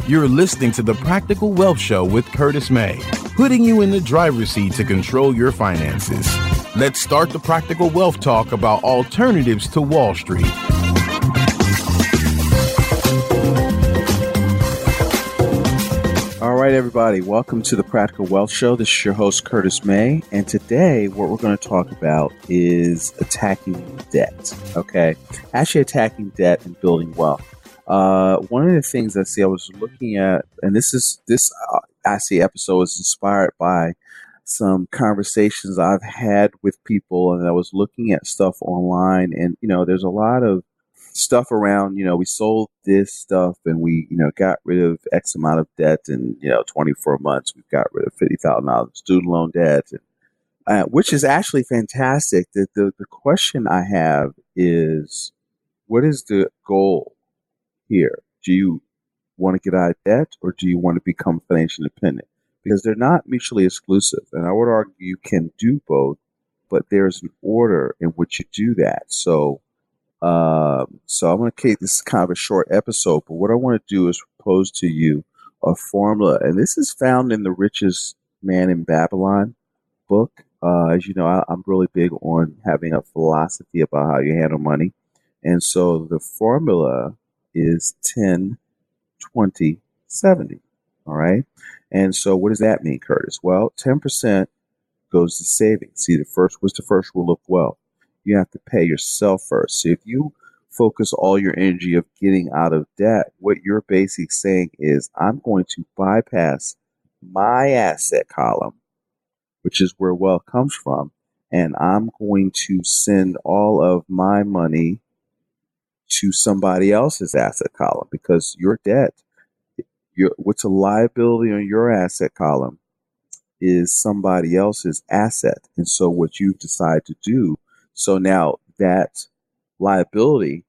You're listening to the Practical Wealth Show with Curtis May, putting you in the driver's seat to control your finances. Let's start the Practical Wealth Talk about alternatives to Wall Street. All right, everybody, welcome to the Practical Wealth Show. This is your host, Curtis May, and today what we're going to talk about is attacking debt, okay? Actually attacking debt and building wealth. One of the things I was looking at, and this episode is inspired by some conversations I've had with people, and I was looking at stuff online, and, there's a lot of stuff around, we sold this stuff and we, got rid of X amount of debt in, 24 months, we've got rid of $50,000 student loan debt, and, which is actually fantastic. The question I have is, what is the goal here? Do you want to get out of debt, or do you want to become financially independent? Because they're not mutually exclusive. And I would argue you can do both, but there's an order in which you do that. So I'm going to keep this kind of a short episode, but what I want to do is propose to you a formula. And this is found in the Richest Man in Babylon book. As you know, I'm really big on having a philosophy about how you handle money. And so the formula is 10, 20, 70. All right. And so what does that mean, Curtis? Well, 10% goes to savings. See, what's the first rule of wealth? You have to pay yourself first. So if you focus all your energy of getting out of debt, what you're basically saying is, I'm going to bypass my asset column, which is where wealth comes from, and I'm going to send all of my money to somebody else's asset column, because your debt, what's a liability on your asset column is somebody else's asset. And so what you've decided to do, so now that liability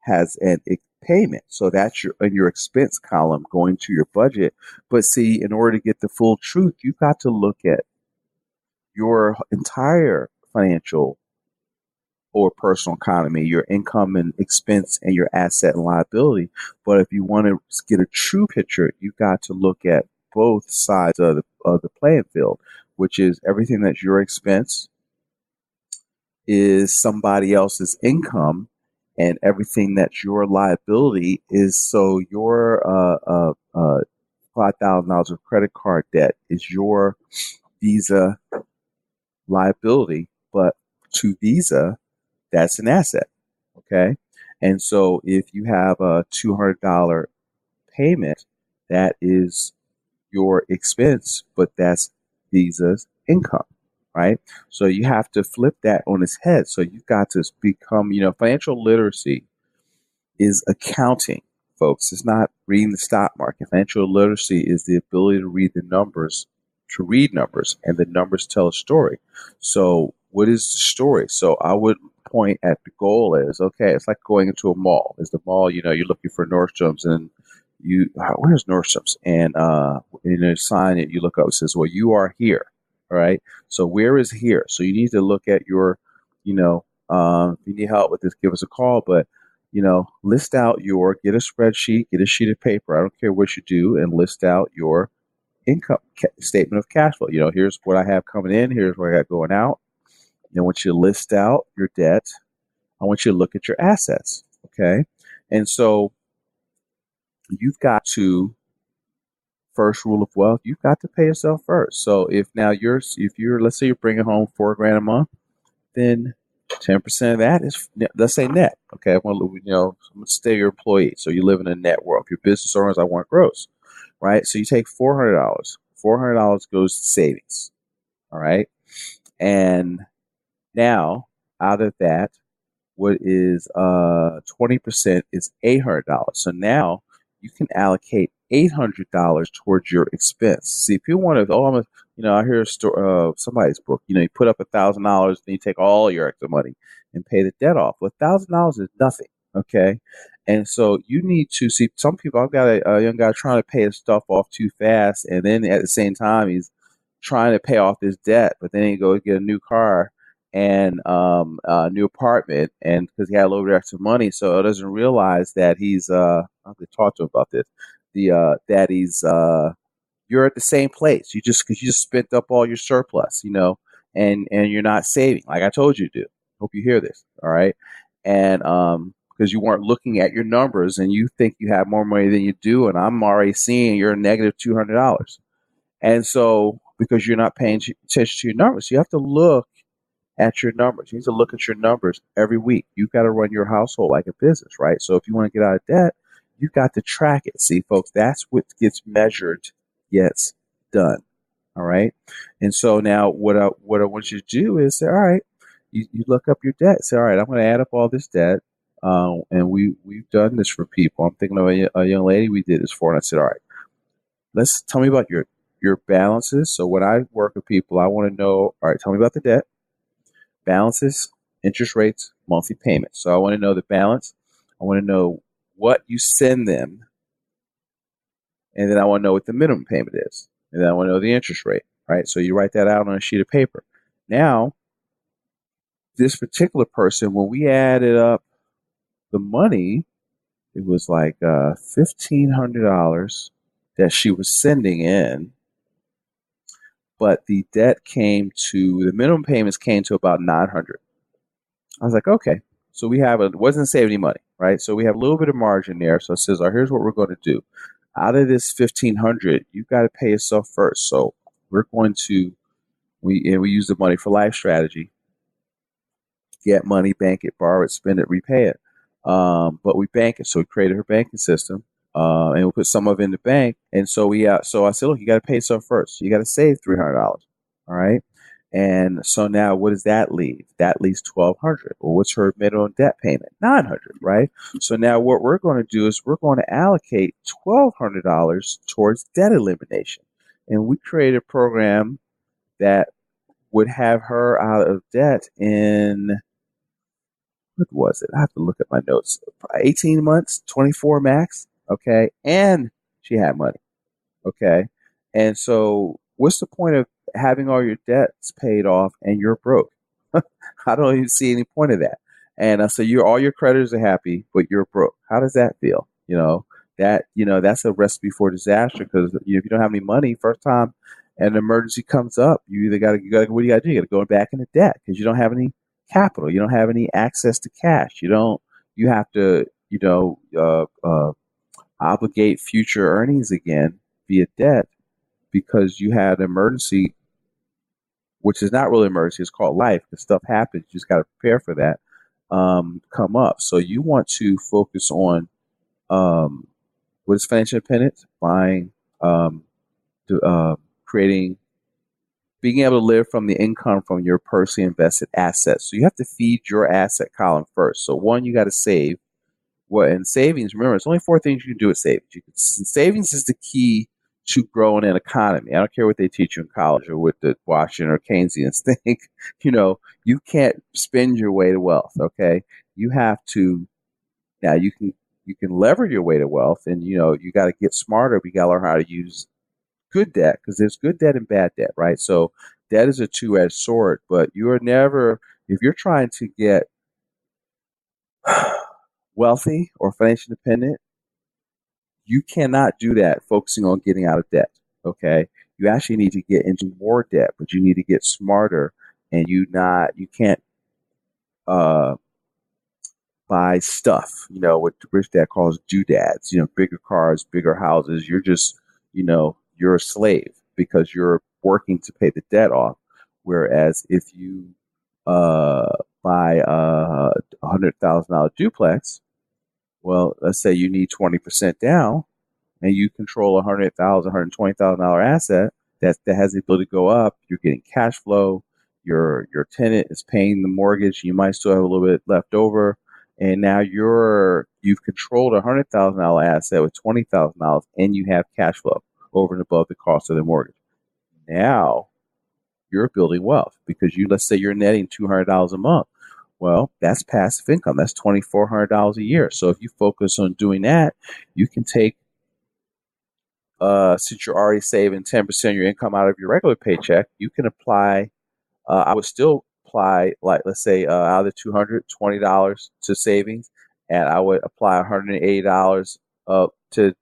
has a payment. So that's in your expense column going to your budget. But see, in order to get the full truth, you've got to look at your entire financial or personal economy, your income and expense, and your asset and liability. But if you want to get a true picture, you've got to look at both sides of the playing field, which is everything that's your expense is somebody else's income, and everything that's your liability is, so your $5,000 of credit card debt is your Visa liability, but to Visa, that's an asset, okay? And so if you have a $200 payment, that is your expense, but that's Visa's income, right? So you have to flip that on its head. So you've got to become, financial literacy is accounting, folks. It's not reading the stock market. Financial literacy is the ability to read numbers, and the numbers tell a story. So what is the story? So I would point at the goal is, okay, it's like going into a mall. Is the mall, you're looking for Nordstrom's, and where's Nordstrom's? And in a sign that you look up, it says, well, you are here. All right. So where is here? So you need to look at your, if you need help with this, give us a call. But, list out get a spreadsheet, get a sheet of paper. I don't care what you do, and list out your income statement of cash flow. Here's what I have coming in. Here's what I got going out. And once you list out your debt, I want you to look at your assets. Okay. And so you've got to, first rule of wealth, you've got to pay yourself first. So if you're, let's say you're bringing home $4,000 a month, then 10% of that is, let's say, net. Okay. Let's say you're an employee. So you live in a net world. If you're business owners, I want gross, right? So you take $400. $400 goes to savings. All right. And now out of that, what is 20% is $800. So now you can allocate $800 towards your expense. See, if you want to, I hear somebody's book. You put up $1,000, then you take all your extra money and pay the debt off. Well, $1,000 is nothing, okay? And so you need to see. Some people, I've got a young guy trying to pay his stuff off too fast, and then at the same time he's trying to pay off his debt, but then he go get a new car and a new apartment, and because he had a little bit extra money, so he doesn't realize that he's I have to talk to him about this, that he's you're at the same place. Because you just spent up all your surplus, and you're not saving like I told you to do. Hope you hear this. All right, and because you weren't looking at your numbers and you think you have more money than you do, and I'm already seeing you're negative $200, and so because you're not paying attention to your numbers, you have to look at your numbers. You need to look at your numbers every week. You've got to run your household like a business, right? So if you want to get out of debt, you've got to track it. See, folks, that's what gets measured, gets done. All right. And so now what I want you to do is say, all right, you look up your debt. Say, all right, I'm going to add up all this debt. And we've done this for people. I'm thinking of a young lady we did this for, and I said, all right, let's tell me about your balances. So when I work with people, I want to know, all right, tell me about the debt, balances, interest rates, monthly payments. So I want to know the balance. I want to know what you send them. And then I want to know what the minimum payment is. And then I want to know the interest rate, right? So you write that out on a sheet of paper. Now, this particular person, when we added up the money, it was like $1,500 that she was sending in. But the minimum payments came to about $900. I was like, okay. So we wasn't saving any money, right? So we have a little bit of margin there. So it says, here's what we're going to do. Out of this $1,500, you've got to pay yourself first. So we're going to, we use the money for life strategy. Get money, bank it, borrow it, spend it, repay it. But we bank it. So we created her banking system, and we put some of it in the bank. And so so I said, look, you got to pay yourself first. So you got to save $300. All right. And so now what does that leave? That leaves $1,200. Well, what's her minimum debt payment? $900, right? So now what we're going to do is we're going to allocate $1,200 towards debt elimination. And we created a program that would have her out of debt in, what was it? I have to look at my notes. 18 months, 24 max. Okay. And she had money. Okay. And so what's the point of having all your debts paid off and you're broke? I don't even see any point of that. And so all your creditors are happy, but you're broke. How does that feel? That's a recipe for disaster, because if you don't have any money, first time an emergency comes up, what do you got to do? You got to go back into debt because you don't have any capital. You don't have any access to cash. You have to, obligate future earnings again via debt because you had an emergency, which is not really an emergency. It's called life. Because stuff happens. You just got to prepare for that. Come up. So you want to focus on what is financial independence? Buying, creating, being able to live from the income from your personally invested assets. So you have to feed your asset column first. So one, you got to save. And savings, remember, it's only 4 things you can do with savings. Savings is the key to growing an economy. I don't care what they teach you in college or what the Washington or Keynesians think. You can't spend your way to wealth. Okay, you have to. Now you can lever your way to wealth, and you got to get smarter. We got to learn how to use good debt, because there's good debt and bad debt, right? So debt is a two-edged sword, but you are never, if you're trying to get wealthy or financially independent, you cannot do that focusing on getting out of debt. Okay, you actually need to get into more debt, but you need to get smarter, and you can't buy stuff. What Rich Dad calls doodads. Bigger cars, bigger houses. You're just you're a slave because you're working to pay the debt off. Whereas if you buy a $100,000 duplex, well, let's say you need 20% down, and you control a $100,000, $120,000 asset that has the ability to go up. You're getting cash flow. Your tenant is paying the mortgage. You might still have a little bit left over, and now you've controlled a $100,000 asset with $20,000, and you have cash flow over and above the cost of the mortgage. Now you're building wealth because let's say you're netting $200 a month. Well, that's passive income. That's $2,400 a year. So if you focus on doing that, you can take, since you're already saving 10% of your income out of your regular paycheck, you can apply, I would still apply, like, let's say out of the $220 to savings, and I would apply $180 to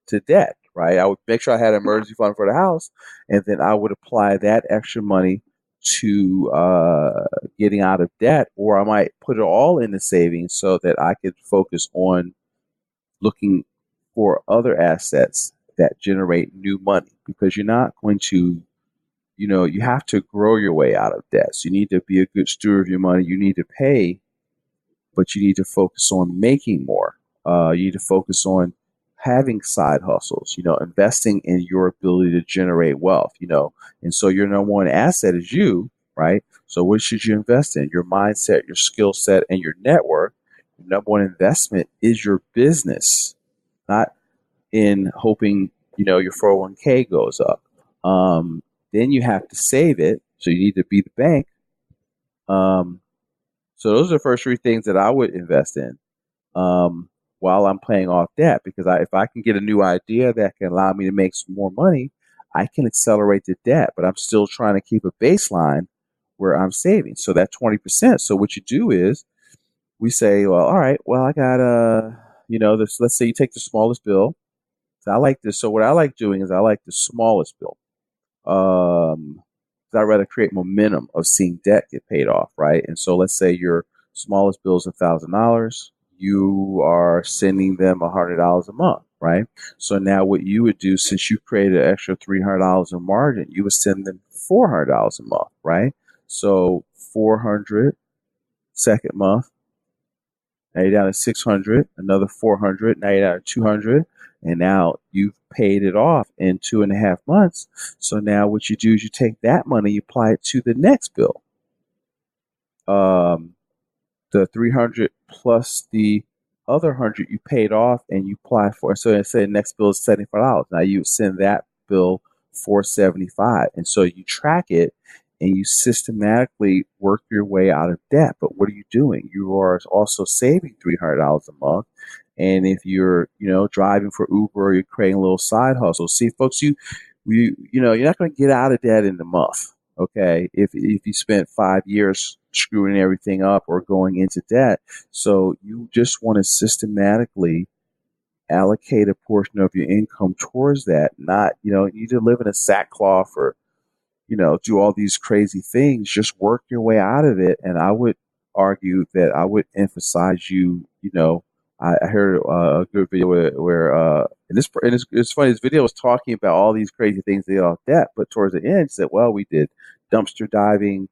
to debt, right? I would make sure I had an emergency fund for the house, and then I would apply that extra money to getting out of debt, or I might put it all in the savings so that I could focus on looking for other assets that generate new money, because you're not going to, you have to grow your way out of debt. So you need to be a good steward of your money. You need to pay, but you need to focus on making more. You need to focus on having side hustles, investing in your ability to generate wealth, and so your number one asset is you, right? So what should you invest in? Your mindset, your skill set, and your network. Your number one investment is your business, not in hoping, your 401k goes up. Then you have to save it. So you need to be the bank. So those are the first three things that I would invest in while I'm paying off debt. Because if I can get a new idea that can allow me to make some more money, I can accelerate the debt. But I'm still trying to keep a baseline where I'm saving. So that 20%. So what you do is we say, well, all right, well, I got this. Let's say you take the smallest bill. So I like this. So what I like doing is I like the smallest bill. 'Cause I'd rather create momentum of seeing debt get paid off, right? And so let's say your smallest bill is $1,000. You are sending them $100 a month, right? So now what you would do, since you created an extra $300 in margin, you would send them $400 a month, right? So 400 second month. Now you're down to 600, another 400. Now you're down to 200. And now you've paid it off in 2.5 months. So now what you do is you take that money, you apply it to the next bill. The 300 plus the other 100 you paid off and you apply for. So let's say the next bill is $75. Now you send that bill $475. And so you track it and you systematically work your way out of debt. But what are you doing? You are also saving $300 a month. And if you're, driving for Uber or you're creating a little side hustle, see, folks, you're not going to get out of debt in a month. Okay. If you spent 5 years screwing everything up or going into debt. So you just want to systematically allocate a portion of your income towards that. Not, you need to live in a sackcloth or, do all these crazy things. Just work your way out of it. And I would argue that I would emphasize I heard a good video where and it's funny. This video was talking about all these crazy things they off debt, but towards the end, it said, "Well, we did dumpster diving,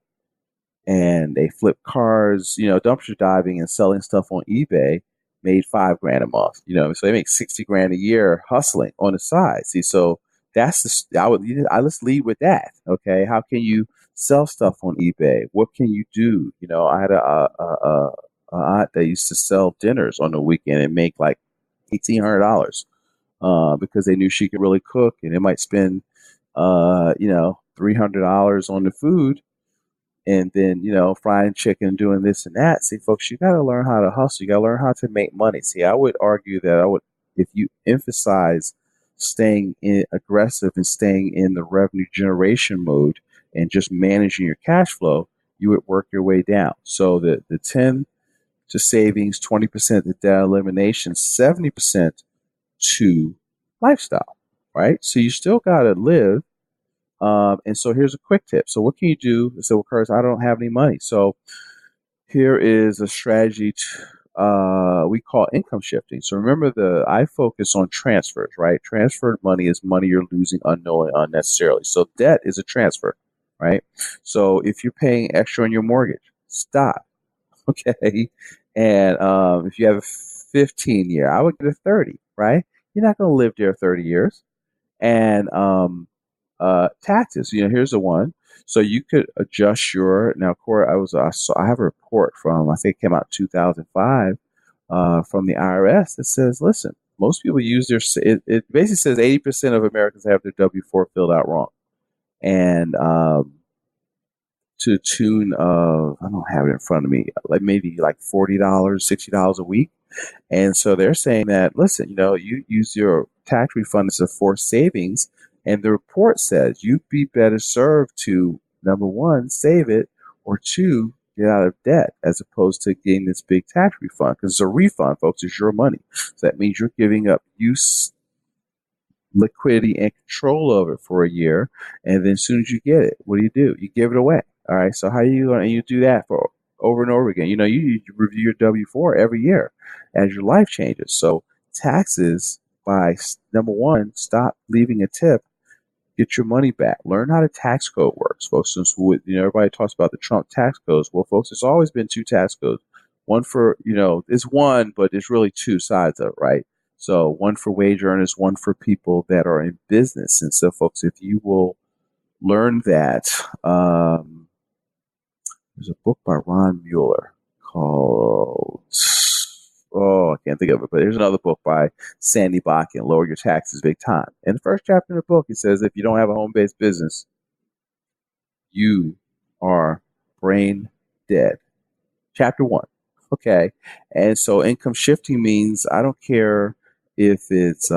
and they flipped cars. Dumpster diving and selling stuff on eBay made $5,000 a month. So they make $60,000 a year hustling on the side. See, so that's let's lead with that. Okay, how can you sell stuff on eBay? What can you do? I had a aunt that used to sell dinners on the weekend and make like $1,800 because they knew she could really cook, and they might spend $300 on the food, and then frying chicken, doing this and that. See, folks, you got to learn how to hustle. You got to learn how to make money. See, I would argue that if you emphasize staying aggressive and staying in the revenue generation mode and just managing your cash flow, you would work your way down. So the 10 to savings, 20% to debt elimination, 70% to lifestyle, right? So you still got to live. And so here's a quick tip. So what can you do? So, of course, I don't have any money. So here is a strategy we call income shifting. So remember, I focus on transfers, right? Transferred money is money you're losing unknowingly, unnecessarily. So debt is a transfer, right? So if you're paying extra on your mortgage, stop. Okay. And if you have a 15-year, I would get a 30, right? You're not going to live there 30 years. And taxes, here's the one. So you could adjust now, Corey, I have a report from, I think it came out in 2005 from the IRS that says, listen, most people use it basically says 80% of Americans have their W-4 filled out wrong. And to the tune of, I don't have it in front of me, like maybe like $40, $60 a week. And so they're saying that, listen, you use your tax refund as a forced savings. And the report says you'd be better served to, number one, save it, or two, get out of debt, as opposed to getting this big tax refund. Because it's a refund, folks. It's your money. So that means you're giving up liquidity and control over it for a year. And then as soon as you get it, what do? You give it away. All right. So how are you going to, you do that for over and over again? You review your W-4 every year as your life changes. So taxes, by number one, stop leaving a tip. Get your money back. Learn how the tax code works, folks. Since everybody talks about the Trump tax codes. Well, folks, it's always been two tax codes. One for, it's one, but there's really two sides of it, right? So one for wage earners, one for people that are in business. And so, folks, if you will learn that, there's a book by Ron Mueller called, I can't think of it, but there's another book by Sandy Bakken, Lower Your Taxes Big Time. In the first chapter of the book, he says, if you don't have a home-based business, you are brain dead. Chapter 1. Okay. And so income shifting means I don't care if it's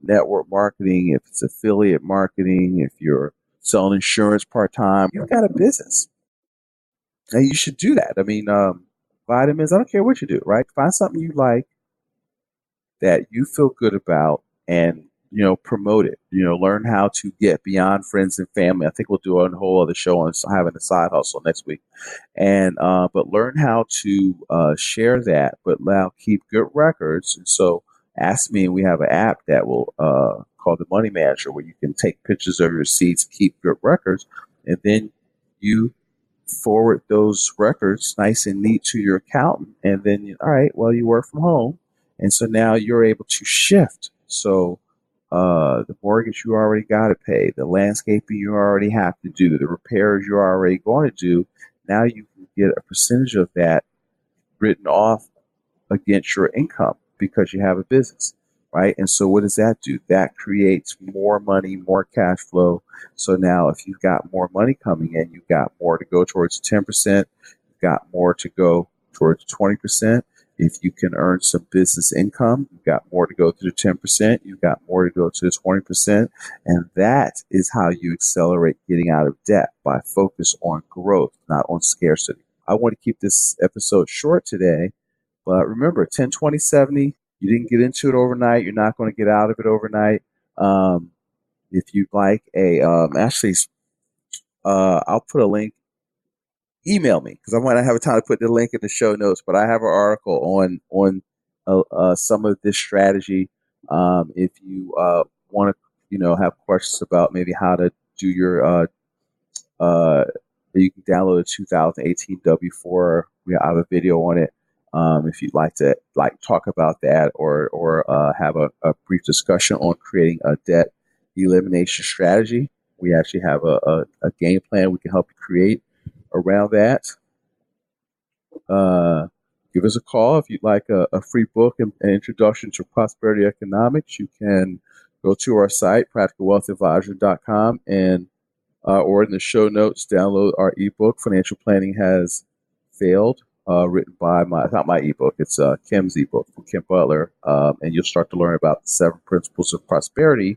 network marketing, if it's affiliate marketing, if you're selling insurance part-time, you've got a business. And you should do that. I mean, vitamins, I don't care what you do, right? Find something you like that you feel good about and, promote it. Learn how to get beyond friends and family. I think we'll do a whole other show on having a side hustle next week. And, but learn how to share that, but now keep good records. And so ask me, and we have an app that will called the Money Manager, where you can take pictures of your receipts, keep good records, and then you forward those records nice and neat to your accountant. And then, all right, well, you work from home. And so now you're able to shift. So the mortgage you already got to pay, the landscaping you already have to do, the repairs you're already going to do, now you can get a percentage of that written off against your income because you have a business, right? And so what does that do? That creates more money, more cash flow. So now if you've got more money coming in, you've got more to go towards 10%, you've got more to go towards 20%. If you can earn some business income, you've got more to go to the 10%, you've got more to go to the 20%. And that is how you accelerate getting out of debt, by focus on growth, not on scarcity. I want to keep this episode short today, but remember, 10, 20, 70, you didn't get into it overnight. You're not going to get out of it overnight. If you'd like I'll put a link. Email me, because I might not have time to put the link in the show notes, but I have an article on some of this strategy. If you want to, have questions about maybe how to do your, you can download a 2018 W-4. I have a video on it. If you'd like to talk about that or have a brief discussion on creating a debt elimination strategy, we actually have a game plan we can help you create around that. Give us a call if you'd like a free book and an introduction to prosperity economics. You can go to our site, practicalwealthadvisor.com, and or in the show notes, download our ebook, Financial Planning Has Failed, written by it's not my ebook, it's Kim's ebook from Kim Butler, and you'll start to learn about the 7 principles of prosperity,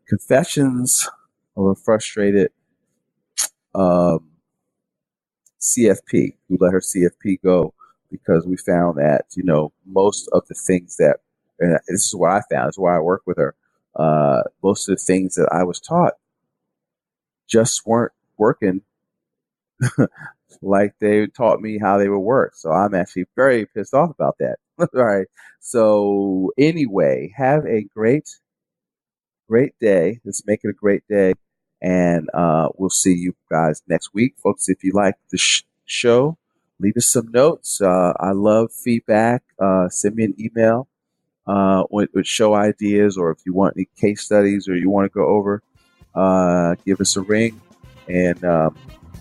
confessions of a frustrated CFP who let her CFP go, because we found that, most of the things that, and this is what I found, this is why I work with her, most of the things that I was taught just weren't working like they taught me how they would work. So I'm actually very pissed off about that. All right. So anyway, have a great day. Let's make it a great day. And we'll see you guys next week. Folks, if you like the show, leave us some notes. I love feedback. Send me an email with show ideas, or if you want any case studies or you want to go over, give us a ring. And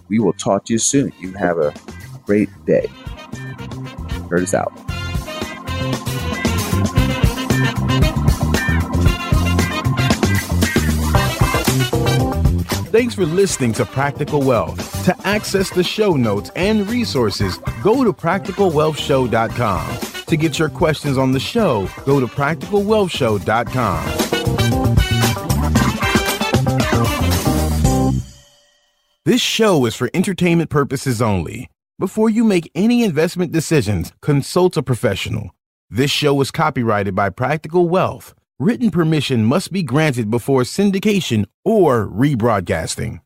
we will talk to you soon. You have a great day. Curtis out. Thanks for listening to Practical Wealth. To access the show notes and resources, go to practicalwealthshow.com. To get your questions on the show, go to practicalwealthshow.com. This show is for entertainment purposes only. Before you make any investment decisions, consult a professional. This show is copyrighted by Practical Wealth. Written permission must be granted before syndication or rebroadcasting.